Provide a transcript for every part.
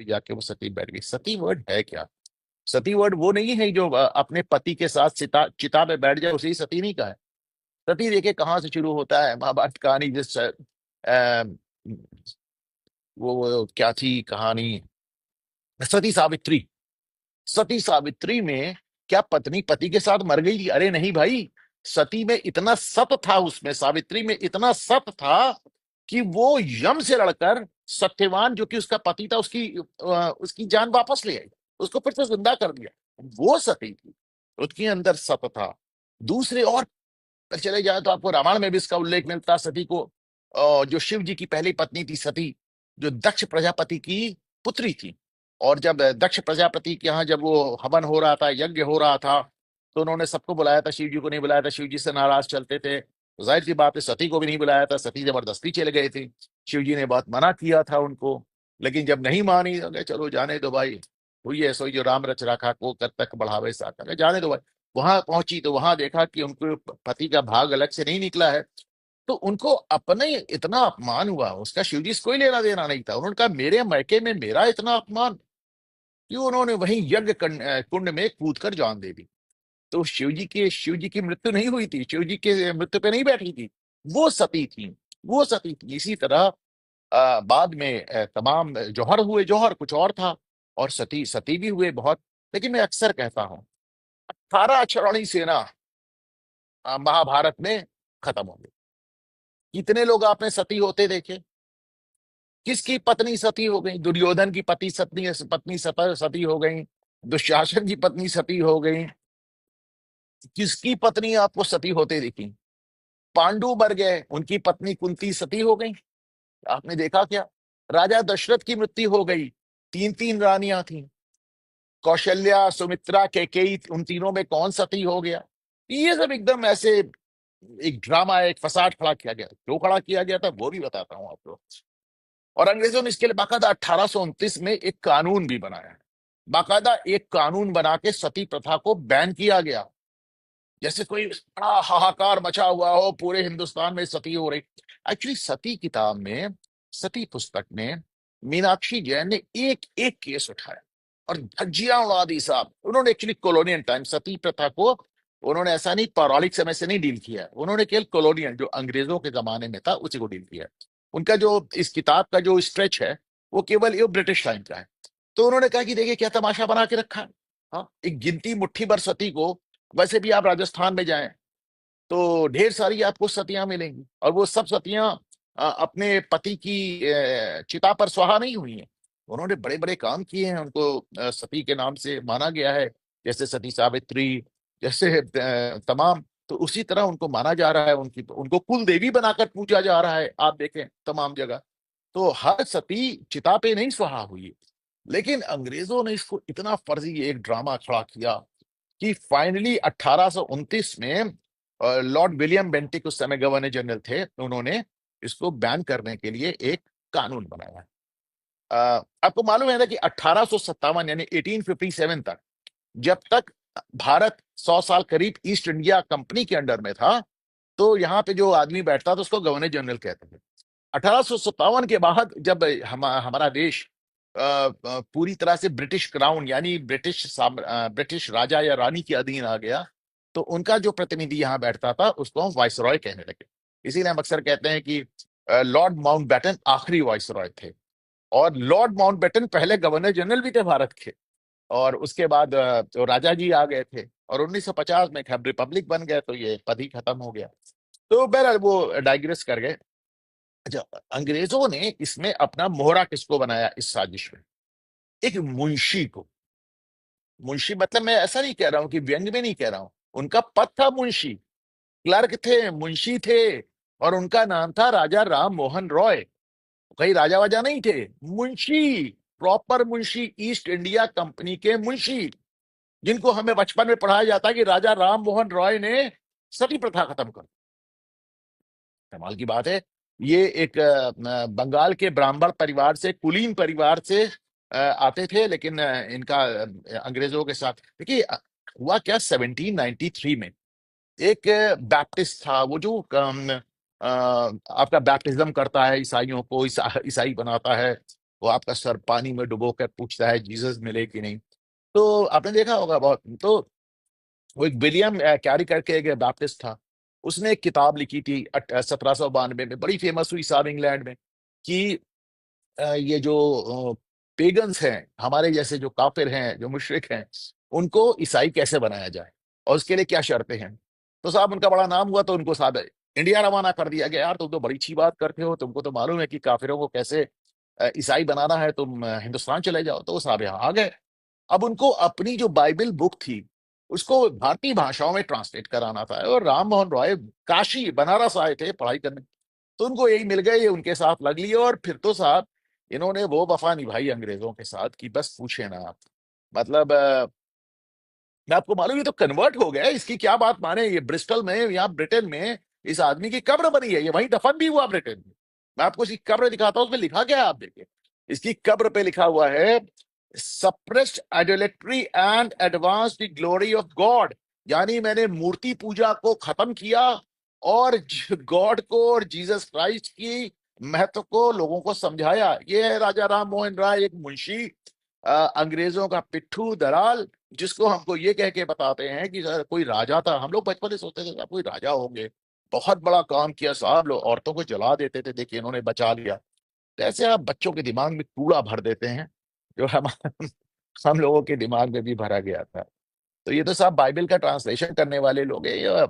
भी जाके वो सती बैठ गई। सती वर्ड है क्या? सती वर्ड वो नहीं है जो अपने पति के साथ चिता में बैठ जाए, उसे ही सती नहीं कहा है। सती देखिए कहाँ से शुरू होता है, महाभारत कहानी जिस वो क्या थी कहानी, सती सावित्री। सती सावित्री में क्या पत्नी पति के साथ मर गई थी? अरे नहीं भाई, सती में इतना सत था, उसमें सावित्री में इतना सत था कि वो यम से लड़कर सत्यवान जो कि उसका पति था उसकी जान वापस ले आई, उसको फिर से जिंदा कर दिया। वो सती थी, उसके अंदर सत था। दूसरे और चले जाए तो आपको रामायण में भी इसका उल्लेख मिलता है। सती को जो शिव जी की पहली पत्नी थी सती, जो दक्ष प्रजापति की पुत्री थी, और जब दक्ष प्रजापति के यहाँ जब वो हवन हो रहा था, यज्ञ हो रहा था, तो उन्होंने सबको बुलाया था, शिव जी को नहीं बुलाया था। शिव जी से नाराज चलते थे, तो जाहिर सी बात है सती को भी नहीं बुलाया था। सती जबरदस्ती चले गए थे, शिव जी ने बहुत मना किया था उनको, लेकिन जब नहीं मानी तो कहे, चलो जाने दो भाई, हुई है सोई जो राम रच राखा को कर तक बढ़ावे साका, जाने दो भाई। वहां पहुंची तो वहां देखा कि उनको पति का भाग अलग से नहीं निकला है, तो उनको अपने इतना अपमान हुआ, उसका शिव जी से कोई लेना देना नहीं था। उन्होंने कहा मेरे मैके में मेरा इतना अपमान, क्यों? उन्होंने वहीं यज्ञ कुंड में कूद कर जान दे दी। तो शिव जी की मृत्यु नहीं हुई थी, शिव जी के मृत्यु पे नहीं बैठी थी, वो सती थी, वो सती थी। इसी तरह बाद में तमाम जौहर हुए, जौहर कुछ और था, और सती सती भी हुए बहुत। लेकिन मैं अक्सर कहता हूं 18 अक्षौहिणी सेना महाभारत में खत्म हो गई। कितने लोग आपने सती होते देखे? किसकी पत्नी सती हो गई? दुर्योधन की सती हो गई, दुशासन की पत्नी सती हो गई। किसकी पत्नी आपको सती होते दिखी? पांडु मर गए, उनकी पत्नी कुंती सती हो गई, आपने देखा क्या? राजा दशरथ की मृत्यु हो गई, तीन तीन रानियां थी, कौशल्या, सुमित्रा, कैकेयी, उन तीनों में कौन सती हो गया? ये सब एकदम ऐसे एक ड्रामा, एक फसाद खड़ा किया गया। क्यों खड़ा किया गया था वो भी बताता हूं आपको। और अंग्रेजों ने इसके लिए बाकायदा 1829 में एक कानून भी बनाया है। बाकायदा एक कानून बना के सती प्रथा को बैन किया गया। जैसे कोई बड़ा हाहाकार मचा हुआ हो, पूरे हिंदुस्तान में सती हो रही। एक्चुअली सती किताब में, सती पुस्तक में मीनाक्षी जैन ने एक एक केस उठाया और धज्जियां उड़ा दी साहब। उन्होंने एक्चुअली कॉलोनियल टाइम सती प्रथा को, उन्होंने ऐसा नहीं पौराणिक समय से नहीं डील किया है, उन्होंने केवल कॉलोनियल जो अंग्रेजों के जमाने में था उसी को डील किया है। उनका जो इस किताब का जो स्ट्रेच है वो केवल ये ब्रिटिश टाइम का है। तो उन्होंने कहा कि देखिए क्या तमाशा बना के रखा है। हाँ, एक गिनती मुट्ठी भर सती को, वैसे भी आप राजस्थान में जाएं तो ढेर सारी आपको सतियां मिलेंगी, और वो सब सतियां अपने पति की चिता पर सुहा नहीं हुई हैं। उन्होंने बड़े बड़े काम किए हैं, उनको सती के नाम से माना गया है, जैसे सती सावित्री, जैसे तमाम। तो उसी तरह उनको माना जा रहा है, उनको कुल देवी बनाकर पूजा जा रहा है, आप देखें तमाम जगह। तो हर सती चिता पे नहीं सुहा हुई। लेकिन अंग्रेजों ने इसको इतना फर्जी एक ड्रामा खड़ा किया कि फाइनली 1829 में लॉर्ड विलियम बेंटिक उस समय गवर्नर जनरल थे, उन्होंने इसको बैन करने के लिए एक कानून बनाया। आपको मालूम है ना कि 1857 यानी 1857 तक, जब तक भारत 100 साल करीब ईस्ट इंडिया कंपनी के अंडर में था, तो यहाँ पे जो आदमी बैठता था उसको गवर्नर जनरल कहते थे। 1857 के बाद जब हमारा देश पूरी तरह से ब्रिटिश क्राउन यानी ब्रिटिश राजा या रानी के अधीन आ गया, तो उनका जो प्रतिनिधि यहाँ बैठता था उसको हम वाइसरॉय कहने लगे। इसीलिए हम अक्सर कहते हैं कि लॉर्ड माउंटबेटन आखिरी वाइसरॉय थे, और लॉर्ड माउंटबेटन पहले गवर्नर जनरल भी थे भारत के, और उसके बाद तो राजा जी आ गए थे, और 1950 में खैर रिपब्लिक बन गए, तो ये पद ही खत्म हो गया। तो बहरहाल वो डाइग्रेस कर गए। अच्छा, अंग्रेजों ने इसमें अपना मोहरा किसको बनाया इस साजिश में? एक मुंशी को। मुंशी मतलब मैं ऐसा नहीं कह रहा हूं कि व्यंग में नहीं कह रहा हूं, उनका पद था मुंशी, क्लर्क थे, मुंशी थे, और उनका नाम था राजा राम मोहन रॉय। कहीं राजा वाजा नहीं थे, Munshi, proper Munshi, east India company के मुंशी, जिनको हमें बचपन में पढ़ाया जाता है कि राजा राम मोहन रॉय ने सती प्रथा खत्म कर। कमाल की बात है। ये एक बंगाल के ब्राह्मण परिवार से, कुलीन परिवार से आते थे, लेकिन इनका अंग्रेजों के साथ देखिए हुआ क्या, 1793 में एक बैप्टिस्ट था, वो जो आपका बैप्टिज्म करता है ईसाइयों को, ईसाई बनाता है, वो आपका सर पानी में डुबो कर पूछता है जीसस मिले कि नहीं। तो आपने देखा होगा बहुत। तो वो एक विलियम कैरी करके एक बैप्टिस्ट था, उसने एक किताब लिखी थी 1792 में, बड़ी फेमस हुई साहब इंग्लैंड में, कि ये जो पेगन्स हैं, हमारे जैसे जो काफिर हैं, जो मुशरिक हैं, उनको ईसाई कैसे बनाया जाए और उसके लिए क्या शर्तें हैं। तो साहब उनका बड़ा नाम हुआ, तो उनको साहब इंडिया रवाना कर दिया गया। यार तुम तो बड़ी अच्छी बात करते हो, तुमको तो मालूम है कि काफिरों को कैसे ईसाई बनाना है, तुम हिंदुस्तान चले जाओ। तो वो साहब यहाँ आ गए। अब उनको अपनी जो बाइबल बुक थी उसको भारतीय भाषाओं में ट्रांसलेट कराना था, और राम मोहन रॉय काशी बनारस आए थे पढ़ाई करने। तो उनको यही मिल गए, ये उनके साथ लग लिए, और फिर तो साहब इन्होंने वो वफा निभाई अंग्रेजों के साथ कि बस पूछे ना आप। मतलब मैं आपको मालूम, ये तो कन्वर्ट हो गया, इसकी क्या बात माने। ये ब्रिस्टल में, यहाँ ब्रिटेन में इस आदमी की कब्र बनी है, ये वहीं दफन भी हुआ ब्रिटेन में। मैं आपको इसकी कब्र दिखाता हूँ, उसमें लिखा क्या है आप देखिए। इसकी कब्र पे लिखा हुआ है, suppressed idolatry and advance the glory of God. यानी मैंने मूर्ति पूजा को खत्म किया और गॉड को और जीसस क्राइस्ट की महत्व को लोगों को समझाया। ये है राजा राम मोहन राय, एक मुंशी, अंग्रेजों का पिट्ठू दलाल, जिसको हमको ये कह के बताते हैं कि सर कोई राजा था। हम लोग बचपन से सोचते थे साहब कोई राजा होंगे, बहुत बड़ा काम किया साहब, लोग औरतों को जला देते थे, देखिए इन्होंने बचा लिया। तो ऐसे आप बच्चों के दिमाग में कूड़ा भर देते हैं, जो हम लोगों के दिमाग में भी भरा गया था। तो ये तो साहब बाइबल का ट्रांसलेशन करने वाले लोग हैं, ये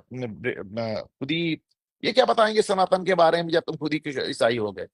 खुद ही ये क्या बताएंगे सनातन के बारे में, जब तुम खुद ही ईसाई हो गए।